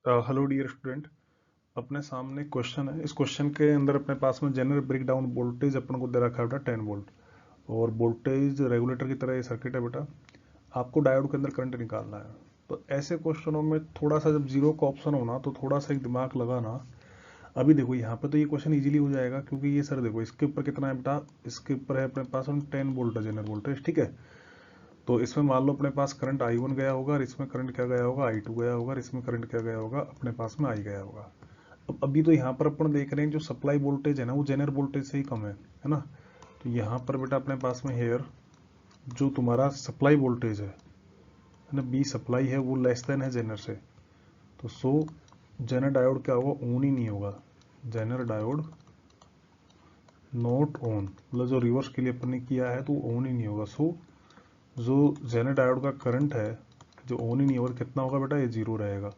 Hello dear student. अपने सामने question है। इस क्वेश्चन के अंदर अपने पास में जनरल ब्रेक डाउन वोल्टेज अपन को दे रखा है बेटा 10 वोल्ट, और वोल्टेज रेगुलेटर की तरह ये सर्किट है बेटा। आपको डायोड के अंदर करंट निकालना है। तो ऐसे क्वेश्चनों में थोड़ा सा जब जीरो का ऑप्शन होना तो थोड़ा सा एक दिमाग लगाना। अभी देखो यहाँ पे तो ये क्वेश्चन इजीली हो जाएगा, क्योंकि ये सर देखो इसके ऊपर कितना है बेटा, इसके ऊपर है अपने पास हम 10 वोल्ट है जनरल वोल्टेज, ठीक है। तो इसमें मान लो अपने पास करंट I1 गया होगा, और इसमें करंट क्या गया होगा, I2 गया होगा, और इसमें करंट क्या गया होगा, अपने पास में I गया होगा। अब अभी तो यहाँ पर अपन देख रहे हैं जो सप्लाई वोल्टेज है ना वो जेनर वोल्टेज से ही कम है ना। तो यहाँ पर बेटा अपने पास में हेयर जो तुम्हारा सप्लाई वोल्टेज है ना, बी सप्लाई है, वो लेस देन है जेनर से। तो सो जेनर डायोड क्या होगा, ऑन ही नहीं होगा। जेनर डायोड नॉट ऑन, मतलब जो रिवर्स के लिए अपन ने किया है तो ऑन ही नहीं होगा। सो जो जेनर डायोड का करंट है जो ऑन ही नहीं होगा, कितना होगा बेटा, ये जीरो रहेगा।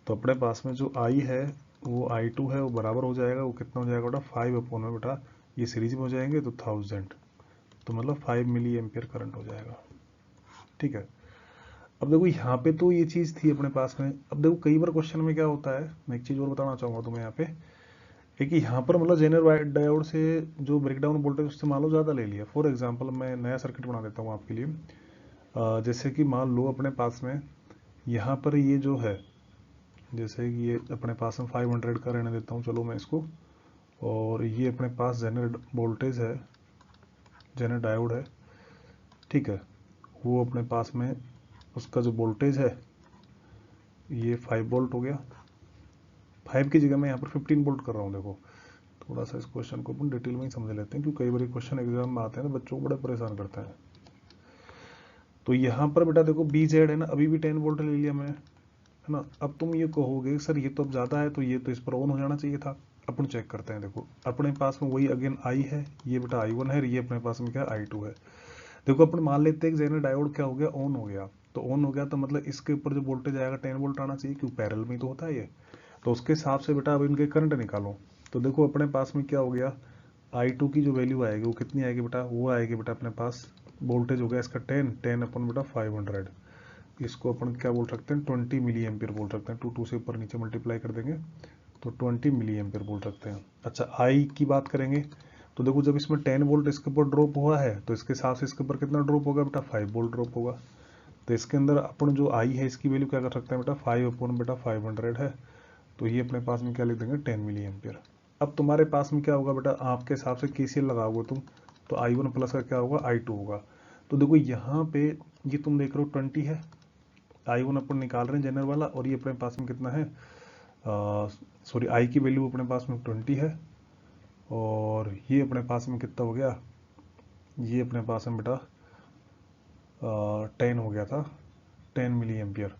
तो अपने पास में जो आई है वो I2 है, वो बराबर हो जाएगा, वो कितना हो जाएगा बेटा, 5 अपॉन में बेटा ये सीरीज में हो जाएंगे तो 1000, तो मतलब 5 मिली एम्पियर करंट हो जाएगा, ठीक है। अब देखो यहाँ पे तो ये चीज़ थी अपने पास में। अब देखो कई बार क्वेश्चन में क्या होता है, मैं एक चीज़ और बताना चाहूँगा तुम्हें यहाँ पे, है कि यहाँ पर मतलब जेनर डायोड से जो ब्रेकडाउन वोल्टेज उससे मान लो ज़्यादा ले लिया। फॉर एग्जाम्पल मैं नया सर्किट बना देता हूँ आपके लिए। जैसे कि मान लो अपने पास में यहाँ पर ये जो है, जैसे कि ये अपने पास में 500 का रहने देता हूँ चलो मैं इसको, और ये अपने पास जेनर वोल्टेज है, जेनर डायोड है, ठीक है। वो अपने पास में उसका जो वोल्टेज है ये 5 वोल्ट हो गया। 5 की जगह मैं यहाँ पर 15 वोल्ट कर रहा हूँ। देखो थोड़ा सा इस क्वेश्चन को अपन डिटेल में ही समझ लेते हैं, क्योंकि कई बार क्वेश्चन एग्जाम में आते हैं ना, बच्चों को बड़े परेशान करते हैं। तो यहाँ पर बेटा देखो बी जेड है ना, अभी भी 10 वोल्ट ले लिया मैंने, है ना। अब तुम ये कहोगे सर ये तो अब ज़्यादा है, तो ये तो इस पर ऑन हो जाना चाहिए था। अपन चेक करते हैं। देखो अपने पास में वही अगेन आई है, ये बेटा I1 है, ये अपने पास में क्या है, I2 है। देखो अपन मान लेते हैं कि जेनर डायोड क्या हो गया, ऑन हो गया। तो ऑन हो गया तो मतलब इसके ऊपर जो वोल्टेज आएगा 10 वोल्ट आना चाहिए, क्यों पैरेलल में ही तो होता है ये। तो उसके हिसाब से बेटा अब इनके करंट निकालो। तो देखो अपने पास में क्या हो गया, I2 की जो वैल्यू आएगी वो कितनी आएगी बेटा, वो आएगी बेटा अपने पास, वोल्टेज हो गया इसका 10 अपन बेटा 500। इसको अपन क्या बोल सकते हैं, 20 मिली एम्पियर बोल सकते हैं। 2 से ऊपर नीचे मल्टीप्लाई कर देंगे तो 20 मिली एम्पियर बोल सकते हैं। अच्छा आई की बात करेंगे तो देखो जब इसमें 10 वोल्ट इसके ऊपर ड्रॉप हुआ है तो इसके हिसाब से इसके ऊपर कितना ड्रॉप होगा बेटा, 5 वोल्ट ड्रॉप होगा। तो इसके अंदर अपन जो आई है इसकी वैल्यू क्या कर सकते हैं बेटा, 5 अपॉन बेटा 500 है। तो ये अपने पास में क्या लिख देंगे, 10 मिली एम्पियर। अब तुम्हारे पास में क्या होगा बेटा, आपके हिसाब से KCL लगाओगे तुम, तो I1 प्लस का क्या होगा, I2 होगा। तो देखो यहाँ पे ये तुम देख रहे हो 20 है, I1 अपन निकाल रहे हैं जनरल वाला, और ये अपने पास में कितना है, सॉरी आई की वैल्यू अपने पास में 20 है, और ये अपने पास में कितना हो गया, ये अपने पास में बेटा 10 हो गया था, 10 मिली एम्पियर,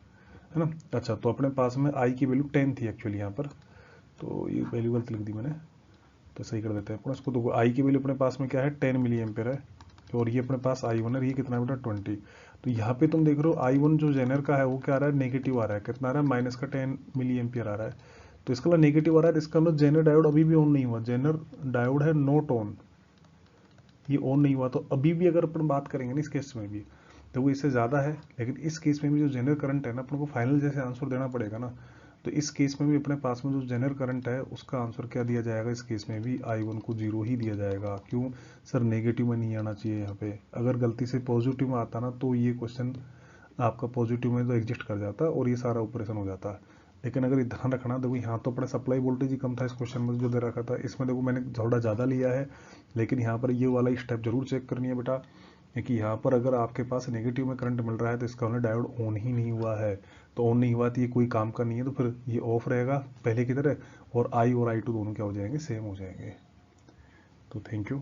है ना। अच्छा तो अपने पास में आई की वैल्यू 10 थी एक्चुअली यहाँ पर, तो ये वैल्यू गलत लिख दी मैंने, तो सही कर देते हैं अपन इसको। तो आई की वैल्यू अपने पास में क्या है, 10 मिली एम्पियर है, और ये अपने पास I1 है, ये कितना है बेटा 20। तो यहाँ पे तुम देख रहे हो I1 जो जेनर का है वो क्या आ रहा है, नेगेटिव आ रहा है। कितना आ रहा है, माइनस का 10 मिली एम्पियर आ रहा है। तो इसका मतलब नेगेटिव आ रहा है, तो इसका मतलब जेनर डायोड अभी भी ऑन नहीं हुआ, जेनर डायोड है नॉट ऑन, ये ऑन नहीं हुआ। तो अभी भी अगर अपन बात करेंगे ना इस केस में भी, तो वो इससे ज़्यादा है, लेकिन इस केस में भी जो जेनर करंट है ना, अपन को फाइनल जैसे आंसर देना पड़ेगा ना। तो इस केस में भी अपने पास में जो जेनर करंट है उसका आंसर क्या दिया जाएगा, इस केस में भी I1 को 0 ही दिया जाएगा। क्यों सर, नेगेटिव में नहीं आना चाहिए यहाँ पे। अगर गलती से पॉजिटिव में आता ना तो ये क्वेश्चन आपका पॉजिटिव में तो एग्जिस्ट कर जाता और ये सारा ऑपरेशन हो जाता। लेकिन अगर ध्यान रखना, देखो यहाँ तो अपना सप्लाई वोल्टेज ही कम था इस क्वेश्चन में जो दे रखा था, इसमें देखो मैंने थोड़ा ज़्यादा लिया है। लेकिन यहाँ पर ये वाला स्टेप जरूर चेक करनी है बेटा, कि यहाँ पर अगर आपके पास नेगेटिव में करंट मिल रहा है तो इसका मतलब डायोड ऑन ही नहीं हुआ है। तो ऑन नहीं हुआ तो ये कोई काम का नहीं है, तो फिर ये ऑफ रहेगा पहले की तरह, और I और I2 दोनों क्या हो जाएंगे, सेम हो जाएंगे। तो थैंक यू।